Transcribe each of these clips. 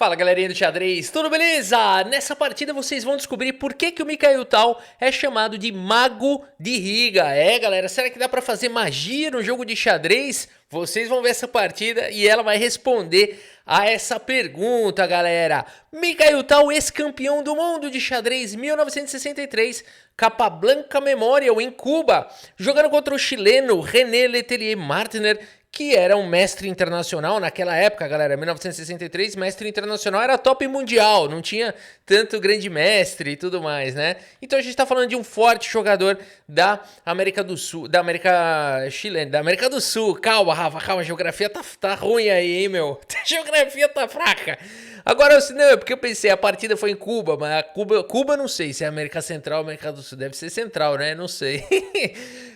Fala galerinha do xadrez, tudo beleza? Nessa partida vocês vão descobrir por que o Mikhail Tal é chamado de Mago de Riga. É galera, será que dá pra fazer magia no jogo de xadrez? Vocês vão ver essa partida e ela vai responder a essa pergunta, galera. Mikhail Tal, ex-campeão do mundo de xadrez 1963, Capablanca Memorial em Cuba, jogando contra o chileno René Letelier Martner, que era um mestre internacional naquela época, galera, 1963, mestre internacional era top mundial, não tinha tanto grande mestre e tudo mais, né? Então a gente tá falando de um forte jogador da América do Sul, da América chilena, da América do Sul. Calma, Rafa, calma, a geografia tá ruim aí, hein, meu? A geografia tá fraca. Agora, não, é porque eu pensei, a partida foi em Cuba, mas Cuba não sei se é América Central ou América do Sul, deve ser Central, né? Não sei.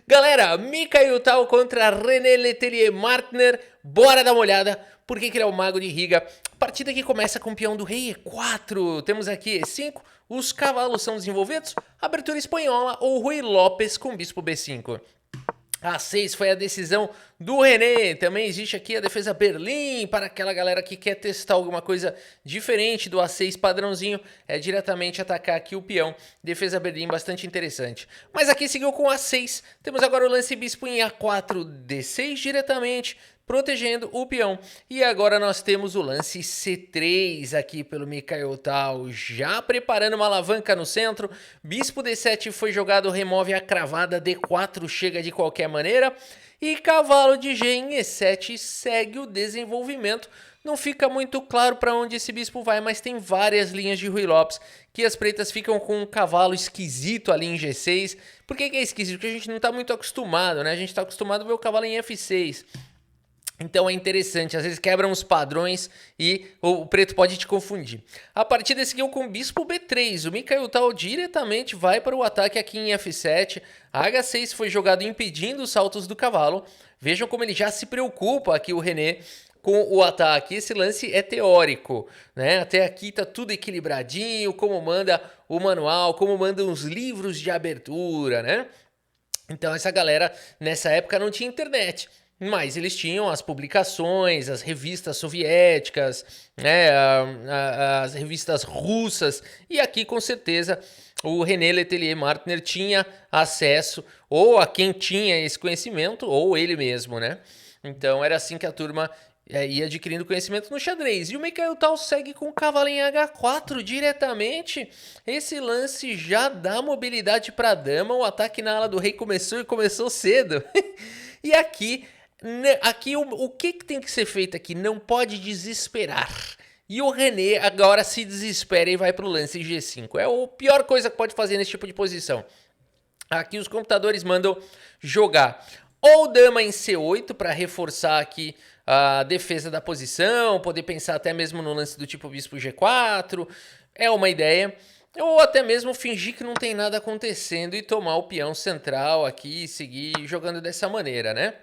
Galera, Mikhail Tal contra René Letelier Martner, bora dar uma olhada, por que ele é o Mago de Riga. Partida que começa com o peão do rei E4, temos aqui E5, os cavalos são desenvolvidos, abertura espanhola ou Rui Lopes com bispo B5. A6 foi a decisão do René, também existe aqui a defesa Berlim, para aquela galera que quer testar alguma coisa diferente do A6 padrãozinho, é diretamente atacar aqui o peão, defesa Berlim bastante interessante. Mas aqui seguiu com A6, temos agora o lance bispo em A4, D6 diretamente, protegendo o peão. E agora nós temos o lance C3 aqui pelo Mikhail Tal, já preparando uma alavanca no centro. Bispo D7 foi jogado, remove a cravada, D4 chega de qualquer maneira. E cavalo de G em E7 segue o desenvolvimento. Não fica muito claro para onde esse bispo vai, mas tem várias linhas de Rui Lopes que as pretas ficam com um cavalo esquisito ali em G6. Por que é esquisito? Porque a gente não está muito acostumado, né? A gente está acostumado a ver o cavalo em F6. Então é interessante, às vezes quebram os padrões e o preto pode te confundir. A partida seguiu com bispo B3, o Mikhail Tal diretamente vai para o ataque aqui em F7, a H6 foi jogado impedindo os saltos do cavalo, vejam como ele já se preocupa aqui o René com o ataque, esse lance é teórico, né? Até aqui tá tudo equilibradinho, como manda o manual, como mandam os livros de abertura, né? Então essa galera nessa época não tinha internet. Mas eles tinham as publicações, as revistas soviéticas, né, as revistas russas. E aqui, com certeza, o René Letelier Martner tinha acesso ou a quem tinha esse conhecimento ou ele mesmo, né? Então era assim que a turma ia adquirindo conhecimento no xadrez. E o Mikhail Tal segue com o cavalo em H4 diretamente. Esse lance já dá mobilidade para a dama. O ataque na ala do rei começou e começou cedo. E aqui o que tem que ser feito aqui? Não pode desesperar. E o René agora se desespera e vai para o lance G5. É a pior coisa que pode fazer nesse tipo de posição. Aqui os computadores mandam jogar ou dama em C8 para reforçar aqui a defesa da posição, poder pensar até mesmo no lance do tipo bispo G4. É uma ideia. Ou até mesmo fingir que não tem nada acontecendo e tomar o peão central aqui e seguir jogando dessa maneira, né?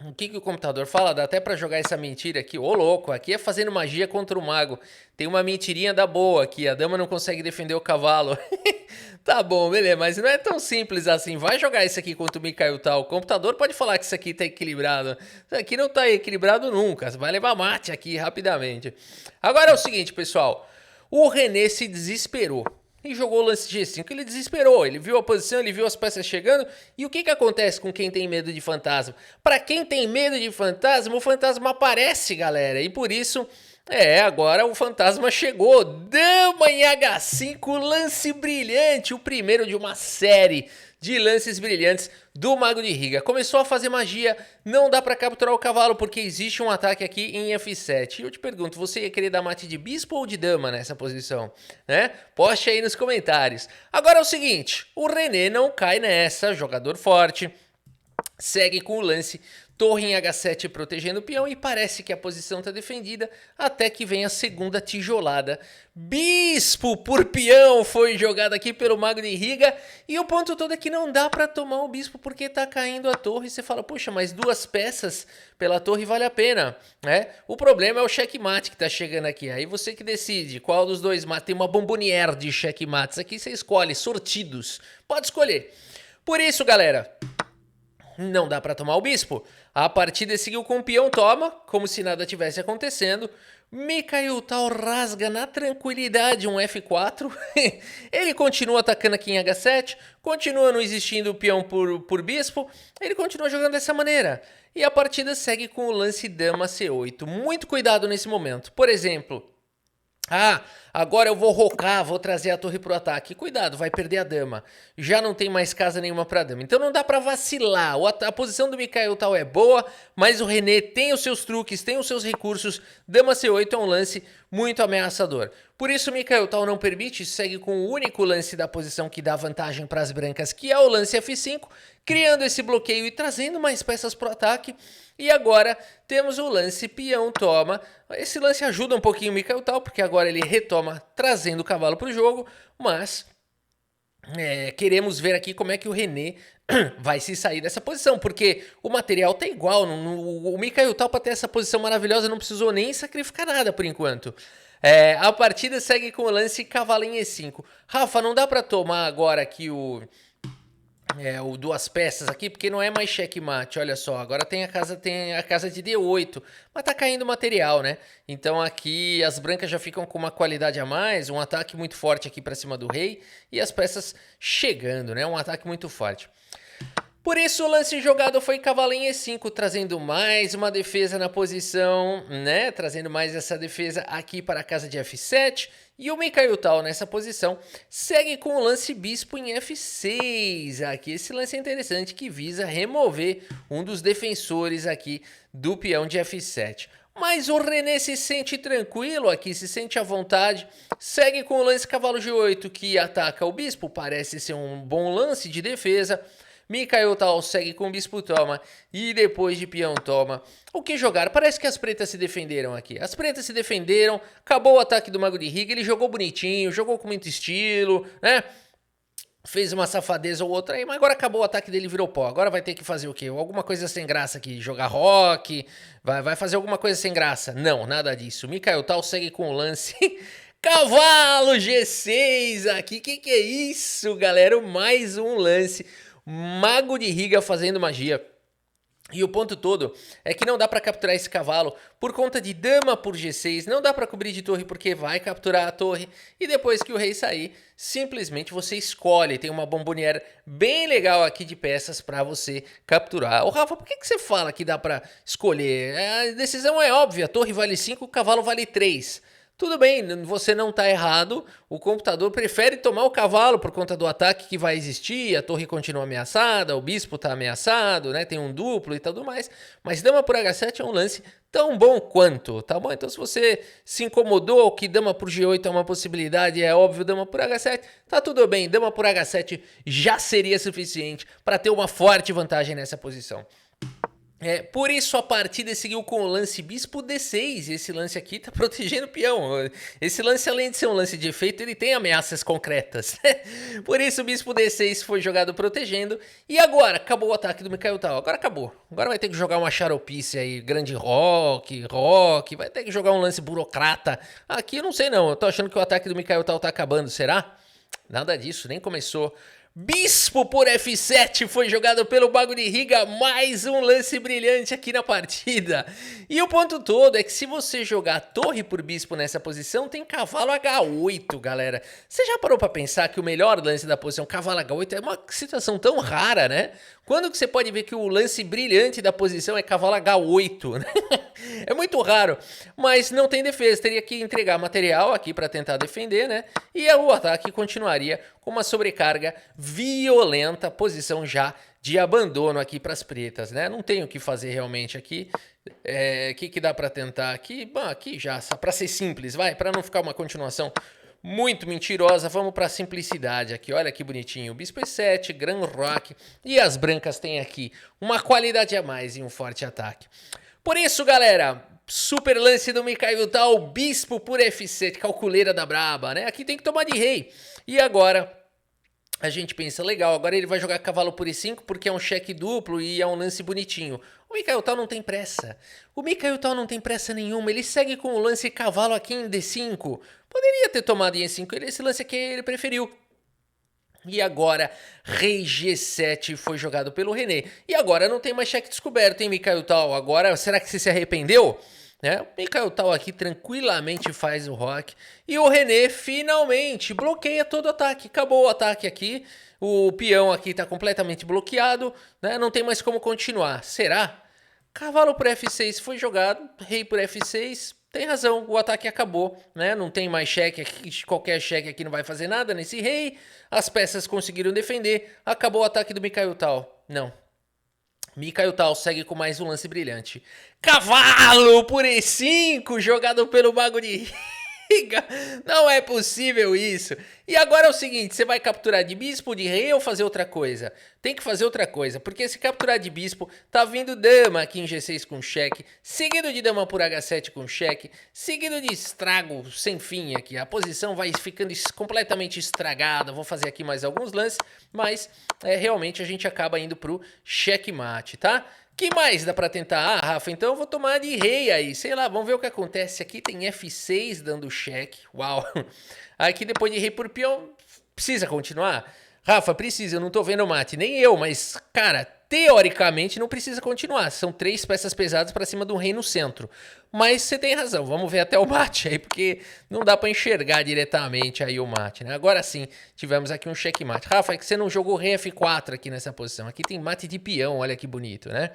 O que o computador fala? Dá até pra jogar essa mentira aqui. Ô, louco, aqui é fazendo magia contra o mago. Tem uma mentirinha da boa aqui. A dama não consegue defender o cavalo. Tá bom, beleza, mas não é tão simples assim. Vai jogar isso aqui contra o Mikhail Tal. O computador pode falar que isso aqui tá equilibrado. Isso aqui não tá equilibrado nunca. Você vai levar mate aqui rapidamente. Agora é o seguinte, pessoal. O René se desesperou e jogou o lance G5, ele desesperou, ele viu a posição, ele viu as peças chegando, e o que acontece com quem tem medo de fantasma? Para quem tem medo de fantasma, o fantasma aparece, galera, e por isso, agora o fantasma chegou, dama em H5, lance brilhante, o primeiro de uma série de lances brilhantes do Mago de Riga. Começou a fazer magia, não dá pra capturar o cavalo porque existe um ataque aqui em F7. E eu te pergunto, você ia querer dar mate de bispo ou de dama nessa posição? Né? Poste aí nos comentários. Agora é o seguinte, o René não cai nessa, jogador forte, segue com o lance torre em H7 protegendo o peão e parece que a posição está defendida até que vem a segunda tijolada. Bispo por peão foi jogado aqui pelo Mago de Riga e o ponto todo é que não dá para tomar o bispo porque está caindo a torre. Você fala, poxa, mas duas peças pela torre vale a pena, né? O problema é o checkmate que está chegando aqui. Aí você que decide qual dos dois mata. Tem uma bombonière de checkmates aqui, você escolhe, sortidos. Pode escolher. Por isso, galera, não dá para tomar o bispo. A partida seguiu com o peão toma, como se nada tivesse acontecendo. Mikhail Tal rasga na tranquilidade um F4. Ele continua atacando aqui em H7. Continua não existindo o peão por bispo. Ele continua jogando dessa maneira. E a partida segue com o lance dama C8. Muito cuidado nesse momento. Por exemplo... agora eu vou rocar, vou trazer a torre pro ataque. Cuidado, vai perder a dama. Já não tem mais casa nenhuma pra dama. Então não dá pra vacilar. A posição do Mikhail Tal é boa, mas o René tem os seus truques, tem os seus recursos. Dama C8 é um lance muito ameaçador. Por isso o Mikhail Tal não permite, segue com o único lance da posição que dá vantagem para as brancas, que é o lance F5, criando esse bloqueio e trazendo mais peças pro ataque. E agora temos o lance peão toma. Esse lance ajuda um pouquinho o Mikhail Tal, porque agora ele retoma trazendo o cavalo para o jogo, mas queremos ver aqui como é que o René vai se sair dessa posição, porque o material tá igual. O Mikhail Tal, para ter essa posição maravilhosa, não precisou nem sacrificar nada por enquanto. A partida segue com o lance cavalo em E5. Rafa, não dá para tomar agora aqui o duas peças aqui, porque não é mais checkmate, olha só, agora tem a casa de D8, mas tá caindo material, né? Então aqui as brancas já ficam com uma qualidade a mais, um ataque muito forte aqui pra cima do rei, e as peças chegando, né? Um ataque muito forte. Por isso o lance jogado foi cavalo em E5, trazendo mais uma defesa na posição, né? Trazendo mais essa defesa aqui para a casa de F7. E o Mikhail Tal nessa posição segue com o lance bispo em F6. Aqui esse lance é interessante que visa remover um dos defensores aqui do peão de F7. Mas o René se sente tranquilo aqui, se sente à vontade. Segue com o lance cavalo G8 que ataca o bispo, parece ser um bom lance de defesa. Mikhail Tal segue com bispo toma e depois de peão toma. O que jogar? Parece que as pretas se defenderam aqui. As pretas se defenderam, acabou o ataque do Mago de Riga, ele jogou bonitinho, jogou com muito estilo, né? Fez uma safadeza ou outra aí, mas agora acabou o ataque dele e virou pó. Agora vai ter que fazer o quê? Alguma coisa sem graça aqui, jogar rock, vai fazer alguma coisa sem graça. Não, nada disso. Mikhail Tal segue com o lance... Cavalo G6 aqui, que é isso, galera? Mais um lance... Mago de Riga fazendo magia. E o ponto todo é que não dá para capturar esse cavalo por conta de dama por G6, não dá para cobrir de torre porque vai capturar a torre e depois que o rei sair, simplesmente você escolhe, tem uma bomboniere bem legal aqui de peças para você capturar. Ô Rafa, por que você fala que dá para escolher? A decisão é óbvia, a torre vale 5, o cavalo vale 3. Tudo bem, você não está errado, o computador prefere tomar o cavalo por conta do ataque que vai existir, a torre continua ameaçada, o bispo está ameaçado, né? Tem um duplo e tudo mais, mas dama por H7 é um lance tão bom quanto, tá bom? Então se você se incomodou que dama por G8 é uma possibilidade, é óbvio, dama por H7, tá tudo bem, dama por H7 já seria suficiente para ter uma forte vantagem nessa posição. Por isso a partida seguiu com o lance bispo D6, esse lance aqui tá protegendo o peão. Esse lance, além de ser um lance de efeito, ele tem ameaças concretas. Por isso o bispo D6 foi jogado protegendo. E agora, acabou o ataque do Mikhail Tal, agora acabou. Agora vai ter que jogar uma xaropice aí, grande rock, vai ter que jogar um lance burocrata. Aqui eu não sei não, eu tô achando que o ataque do Mikhail Tal tá acabando, será? Nada disso, nem começou. Bispo por F7 foi jogado pelo Mago de Riga, mais um lance brilhante aqui na partida. E o ponto todo é que se você jogar torre por bispo nessa posição, tem cavalo H8, galera. Você já parou pra pensar que o melhor lance da posição cavalo H8 é uma situação tão rara, né? Quando que você pode ver que o lance brilhante da posição é cavalo H8, né? É muito raro, mas não tem defesa, teria que entregar material aqui para tentar defender, né? E o ataque continuaria com uma sobrecarga violenta, posição já de abandono aqui para as pretas, né? Não tem o que fazer realmente aqui. Que dá para tentar aqui? Bom, aqui já, para ser simples, vai, para não ficar uma continuação muito mentirosa, vamos para a simplicidade aqui. Olha que bonitinho, bispo E7, Grand Rock, e as brancas têm aqui uma qualidade a mais e um forte ataque. Por isso, galera, super lance do Mikhail Tal, bispo por F7, calculeira da braba, né? Aqui tem que tomar de rei. E agora a gente pensa, legal, agora ele vai jogar cavalo por E5 porque é um cheque duplo e é um lance bonitinho. O Mikhail Tal não tem pressa. O Mikhail Tal não tem pressa nenhuma, ele segue com o lance cavalo aqui em D5. Poderia ter tomado em E5, esse lance aqui ele preferiu. E agora, rei G7 foi jogado pelo René. E agora não tem mais cheque descoberto, hein, Mikael Tal? Agora, será que você se arrependeu? Né? O Mikael Tal aqui tranquilamente faz o rock. E o René finalmente bloqueia todo o ataque. Acabou o ataque aqui. O peão aqui está completamente bloqueado. Né? Não tem mais como continuar. Será? Cavalo por F6 foi jogado. Rei por F6. Tem razão, o ataque acabou, né? Não tem mais cheque aqui, qualquer cheque aqui não vai fazer nada nesse rei. As peças conseguiram defender, acabou o ataque do Mikael Tal. Não. Mikael Tal segue com mais um lance brilhante. Cavalo por E5, jogado pelo Mago de Riga. Não é possível isso. E agora é o seguinte, você vai capturar de bispo, de rei ou fazer outra coisa? Tem que fazer outra coisa, porque se capturar de bispo, tá vindo dama aqui em G6 com cheque, seguido de dama por H7 com cheque, seguido de estrago sem fim aqui. A posição vai ficando completamente estragada. Vou fazer aqui mais alguns lances, mas realmente a gente acaba indo pro checkmate, tá? Que mais dá pra tentar? Ah, Rafa, então eu vou tomar de rei aí. Sei lá, vamos ver o que acontece. Aqui tem F6 dando cheque. Uau. Aqui depois de rei por peão, precisa continuar? Rafa, precisa. Eu não tô vendo o mate. Nem eu, mas, cara, teoricamente não precisa continuar. São 3 peças pesadas pra cima de um rei no centro. Mas você tem razão. Vamos ver até o mate aí, porque não dá pra enxergar diretamente aí o mate, né? Agora sim, tivemos aqui um checkmate. Rafa, é que você não jogou rei F4 aqui nessa posição. Aqui tem mate de peão, olha que bonito, né?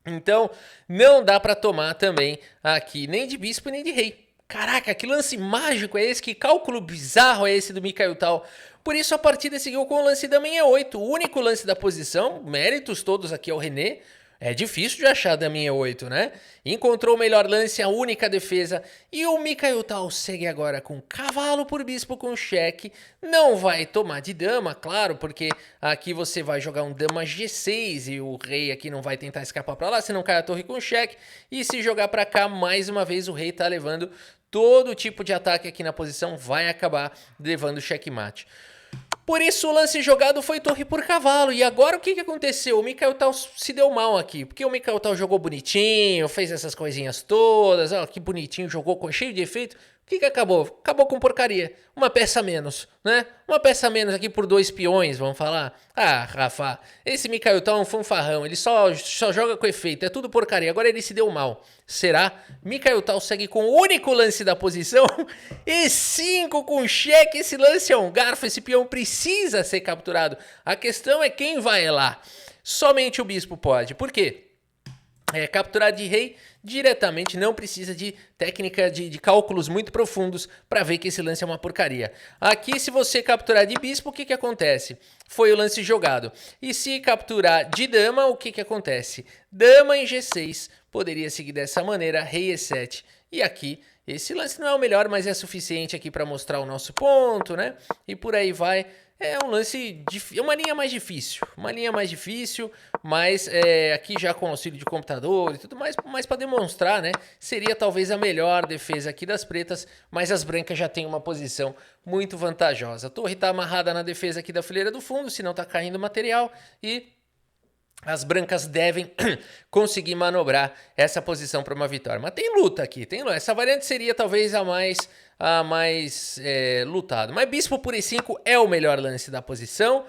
Então, não dá pra tomar também aqui nem de bispo nem de rei. Caraca, que lance mágico é esse? Que cálculo bizarro é esse do Mikael Tal? Por isso a partida seguiu com o lance dama em E8, o único lance da posição, méritos todos aqui ao René. É difícil de achar dama em E8, né? Encontrou o melhor lance, a única defesa. E o Mikael Tal segue agora com cavalo por bispo com cheque. Não vai tomar de dama, claro, porque aqui você vai jogar um dama G6 e o rei aqui não vai tentar escapar para lá, senão cai a torre com cheque. E se jogar para cá, mais uma vez o rei tá levando todo tipo de ataque aqui na posição, vai acabar levando checkmate. Por isso o lance jogado foi torre por cavalo. E agora o que aconteceu? O Mikael Tal se deu mal aqui. Porque o Mikael Tal jogou bonitinho, fez essas coisinhas todas. Ó, que bonitinho, jogou cheio de efeito. O que acabou? Acabou com porcaria. Uma peça a menos, né? Uma peça a menos aqui por 2 peões, vamos falar. Ah, Rafa, esse Mikael Tal é um fanfarrão. Ele só joga com efeito. É tudo porcaria. Agora ele se deu mal. Será? Mikael Tal segue com o único lance da posição. E5 com cheque. Esse lance é um garfo. Esse peão precisa ser capturado. A questão é quem vai lá. Somente o bispo pode. Por quê? Capturar de rei diretamente não precisa de técnica de cálculos muito profundos para ver que esse lance é uma porcaria. Aqui, se você capturar de bispo, o que acontece? Foi o lance jogado. E se capturar de dama, o que acontece? Dama em G6 poderia seguir dessa maneira, rei E7. E aqui, esse lance não é o melhor, mas é suficiente aqui para mostrar o nosso ponto, né? E por aí vai. É um lance, uma linha mais difícil, mas aqui já com auxílio de computador e tudo mais, mas para demonstrar, né, seria talvez a melhor defesa aqui das pretas, mas as brancas já têm uma posição muito vantajosa. A torre está amarrada na defesa aqui da fileira do fundo, senão está caindo material e as brancas devem conseguir manobrar essa posição para uma vitória. Mas tem luta aqui, tem luta. Essa variante seria talvez a mais lutada. Mas bispo por E5 é o melhor lance da posição.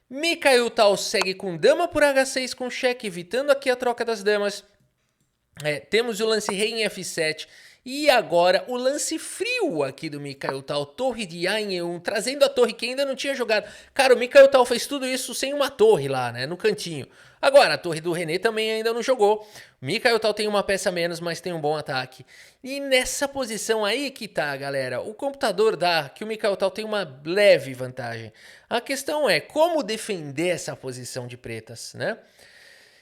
Mikael Tal segue com dama por H6 com cheque, evitando aqui a troca das damas. Temos o lance rei em F7. E agora o lance frio aqui do Mikael Tal, torre de A em E1, trazendo a torre que ainda não tinha jogado. Cara, o Mikael Tal fez tudo isso sem uma torre lá, né, no cantinho. Agora, a torre do René também ainda não jogou. O Mikael Tal tem uma peça a menos, mas tem um bom ataque. E nessa posição aí que tá, galera, o computador dá que o Mikael Tal tem uma leve vantagem. A questão é como defender essa posição de pretas, né?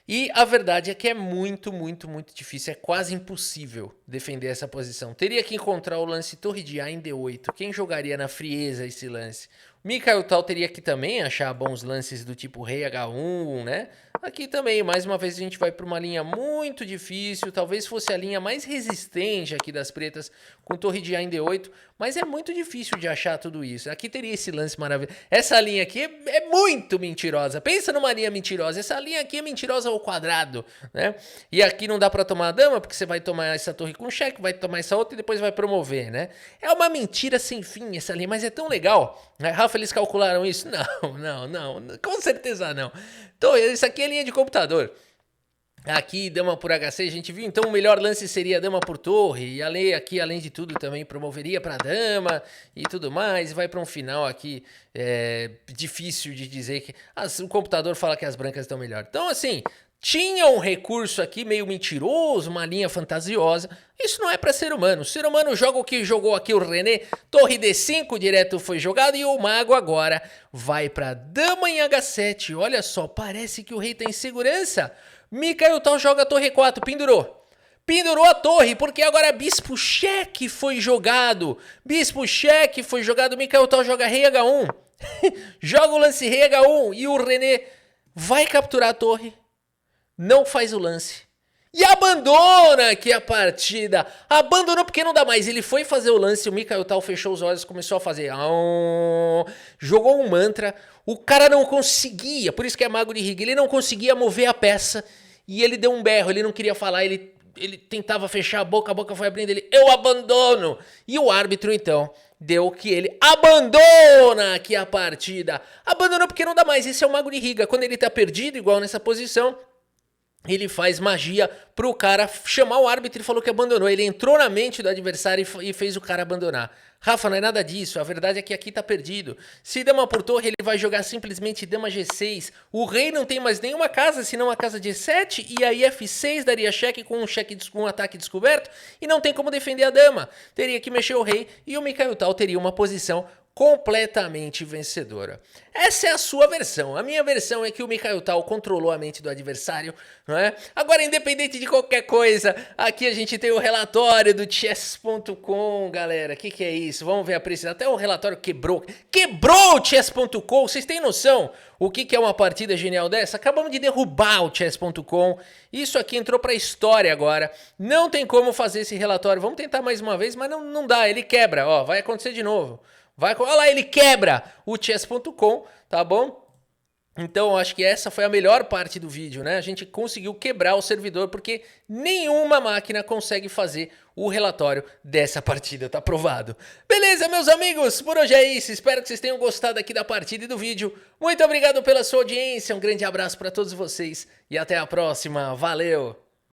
E a verdade é que é muito difícil, é quase impossível defender essa posição. Teria que encontrar o lance torre de A em D8. Quem jogaria na frieza esse lance? O Mikael Tal teria que também achar bons lances do tipo rei H1, né? Aqui também, mais uma vez, a gente vai para uma linha muito difícil. Talvez fosse a linha mais resistente aqui das pretas, com torre de A em D8. Mas é muito difícil de achar tudo isso. Aqui teria esse lance maravilhoso. Essa linha aqui é muito mentirosa. Pensa numa linha mentirosa. Essa linha aqui é mentirosa ao quadrado, né? E aqui não dá para tomar a dama, porque você vai tomar essa torre com cheque, vai tomar essa outra e depois vai promover, né? É uma mentira sem fim essa linha, mas é tão legal. Né? Rafa, eles calcularam isso? Não. Com certeza não. Então, isso aqui é linha de computador. Aqui, dama por HC, a gente viu, então o melhor lance seria dama por torre, e aqui, além de tudo, também promoveria para dama e tudo mais, e vai para um final aqui difícil de dizer que o computador fala que as brancas estão melhor. Então, assim, tinha um recurso aqui meio mentiroso, uma linha fantasiosa, isso não é para ser humano. O ser humano joga o que jogou aqui o René, torre D5 direto foi jogado, e o mago agora vai para dama em H7, olha só, parece que o rei tá em segurança. Mikael Tal joga torre 4, pendurou. Pendurou a torre, porque agora bispo cheque foi jogado. Bispo cheque foi jogado, Mikael Tal joga rei H1. Joga o lance rei H1 e o René vai capturar a torre. Não faz o lance. E abandona aqui a partida. Abandonou porque não dá mais. Ele foi fazer o lance, o Mikael Tal fechou os olhos, começou a fazer. Jogou um mantra. O cara não conseguia, por isso que é mago de Riga, ele não conseguia mover a peça. E ele deu um berro, ele não queria falar, ele tentava fechar a boca foi abrindo, eu abandono. E o árbitro, então, deu que ele abandona aqui a partida. Abandonou porque não dá mais, esse é o mago de Riga. Quando ele tá perdido, igual nessa posição, ele faz magia pro cara chamar o árbitro e falou que abandonou. Ele entrou na mente do adversário e fez o cara abandonar. Rafa, não é nada disso. A verdade é que aqui tá perdido. Se dama por torre, ele vai jogar simplesmente dama G6. O rei não tem mais nenhuma casa, senão a casa G7. E aí F6 daria cheque com um ataque descoberto. E não tem como defender a dama. Teria que mexer o rei e o Mikael Tal teria uma posição completamente vencedora. Essa é a sua versão. A minha versão é que o Mikael Tal controlou a mente do adversário, não é? Agora, independente de qualquer coisa, aqui a gente tem o relatório do chess.com, galera. O que é isso? Vamos ver a precisão. Até o relatório quebrou. Quebrou o chess.com. Vocês têm noção o que é uma partida genial dessa? Acabamos de derrubar o chess.com. Isso aqui entrou pra história agora. Não tem como fazer esse relatório. Vamos tentar mais uma vez, mas não dá. Ele quebra. Ó, vai acontecer de novo. Olha lá, ele quebra o chess.com, tá bom? Então, eu acho que essa foi a melhor parte do vídeo, né? A gente conseguiu quebrar o servidor, porque nenhuma máquina consegue fazer o relatório dessa partida, tá provado. Beleza, meus amigos? Por hoje é isso. Espero que vocês tenham gostado aqui da partida e do vídeo. Muito obrigado pela sua audiência, um grande abraço para todos vocês e até a próxima. Valeu!